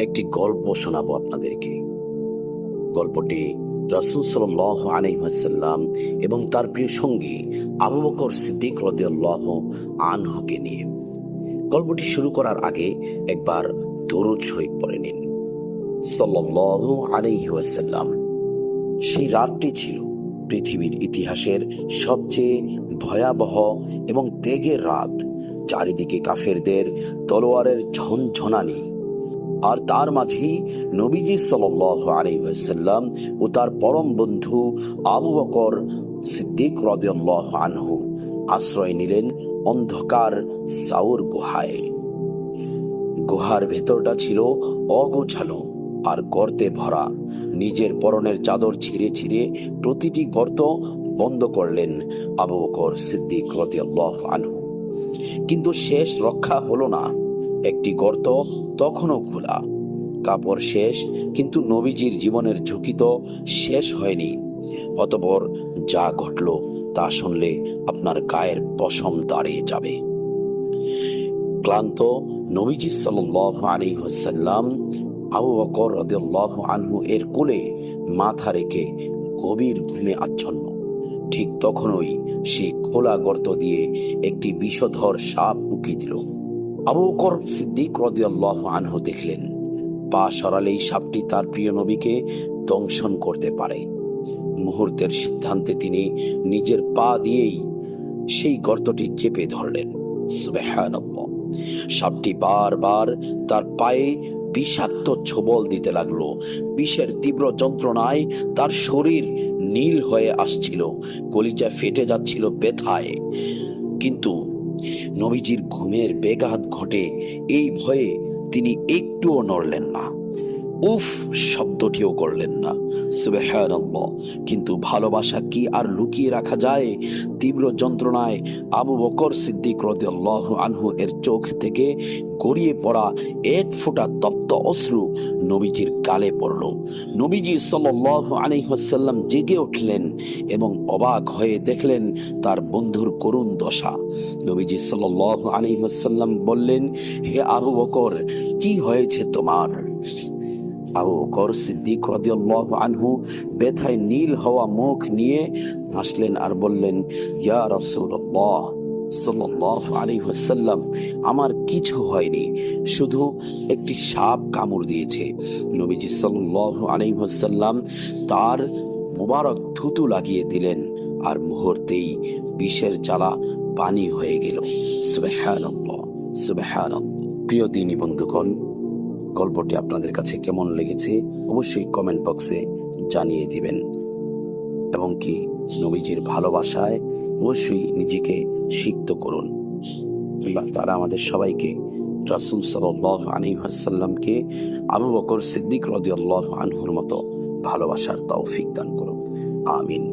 একটি গল্প শোনাবো আপনাদেরকে। গল্পটি রাসূল সাল্লাল্লাহু আলাইহি ওয়াসাল্লাম এবং তার প্রিয় সঙ্গী আবু বকর সিদ্দিক রাদিয়াল্লাহু আনহুকে নিয়ে। গল্পটি শুরু করার আগে একবার দরুদ শরীফ পড়ে নিন। সাল্লাল্লাহু আলাইহি ওয়াসাল্লাম। সেই রাতটি ছিল পৃথিবীর ইতিহাসের সবচেয়ে ভয়াবহ এবং ত্যাগের রাত। চারিদিকে কাফেরদের তলোয়ারের ঝনঝনানি, আর তার মাঝেই নবীজি সাল্লাল্লাহু আলাইহি ওয়াসাল্লাম ও তার পরম বন্ধু আবু বকর সিদ্দিক রাদিয়াল্লাহু আনহু আশ্রয় নিলেন অন্ধকার সাউর গুহায়। গুহার ভেতরটা ছিল অগোছালো আর গর্তে ভরা। নিজের পরনের চাদর ছিঁড়ে ছিঁড়ে প্রতিটি গর্ত বন্ধ করলেন আবু বকর সিদ্দিক রাদিয়াল্লাহু আনহু। কিন্তু শেষ রক্ষা হলো না। একটি গর্ত তখনও খোলা। কাপড় শেষ, কিন্তু নবীজির জীবনের ঝুঁকি তো শেষ হয়নি। অতঃপর যা ঘটল তা শুনলে আপনার গায়ের পশম দাঁড়িয়ে যাবে। ক্লান্ত নবীজি সাল্লাল্লাহু আলাইহি ওয়াসাল্লাম আবু বকর রাদিয়াল্লাহু আনহু এর কোলে মাথা রেখে গভীর ঘুমে আচ্ছন্ন। ঠিক তখনই সেই খোলা গর্ত দিয়ে একটি বিষধর সাপ উকি দিল। আবু বকর সিদ্দিক রাদিয়াল্লাহু আনহু দেখলেন, পা সরালেই সাপটি তার প্রিয় নবীকে দংশন করতে পারে। মুহূর্তের সিদ্ধান্তে তিনি নিজের পা দিয়েই সেই গর্তটি চেপে ধরলেন। সুবহানাল্লাহ! সাপটি বারবার তার পায়ে বিষাক্ত ছোবল দিতে লাগলো। বিষের তীব্র যন্ত্রণায় তার শরীর নীল হয়ে আসছিল, কলিজা ফেটে যাচ্ছিল ব্যথায়। কিন্তু নবীজির ঘুমের ব্যাঘাত ঘটে এই ভয়ে তিনি একটুও নড়লেন না, উফ শব্দটিও করলেন না। সুবহানাল্লাহ! কিন্তু ভালোবাসা কি আর লুকিয়ে রাখা যায়? তীব্র যন্ত্রণায় আবু বকর সিদ্দিক রাদিয়াল্লাহু আনহু এর চোখ থেকে গড়িয়ে পড়া এক ফোঁটা তপ্ত অশ্রু নবীজির গালে পড়ল। নবীজি সাল্লাল্লাহু আলাইহি ওয়াসাল্লাম জেগে উঠলেন এবং অবাক হয়ে দেখলেন তার বন্ধুর করুণ দশা। নবীজি সাল্লাল্লাহু আলাইহি ওয়াসাল্লাম বললেন, হে আবু বকর, কি হয়েছে তোমার? আবু বকর সিদ্দিক রাদিয়াল্লাহু আনহু ব্যথায় নীল হওয়া মুখ নিয়ে হাসলেন আর বললেন, ইয়া রাসূলুল্লাহ সাল্লাল্লাহু আলাইহি ওয়াসাল্লাম, আমার কিছু হয়নি, শুধু একটি সাপ কামড় দিয়েছে। নবীজি সাল্লাল্লাহু আলাইহি ওয়াসাল্লাম তার মুবারক থুতু লাগিয়ে দিলেন, আর মুহূর্তেই বিষের জ্বালা পানি হয়ে গেল। সুবহানাল্লাহ! সুবহানাল্লাহ! প্রিয় দিনী বন্ধুগণ, গল্পটি আপনাদের কাছে কেমন লেগেছে অবশ্যই কমেন্ট বক্সে জানিয়ে দিবেন, এবং কি নবীজির ভালোবাসায় অবশ্যই নিজেকে সিক্ত করুন। আল্লাহ তাআলা আমাদের সবাইকে রাসূল সাল্লাল্লাহু আলাইহি ওয়াসাল্লামকে আবু বকর সিদ্দিক রাদিয়াল্লাহু আনহুর মতো ভালোবাসার তৌফিক দান করুন। আমিন।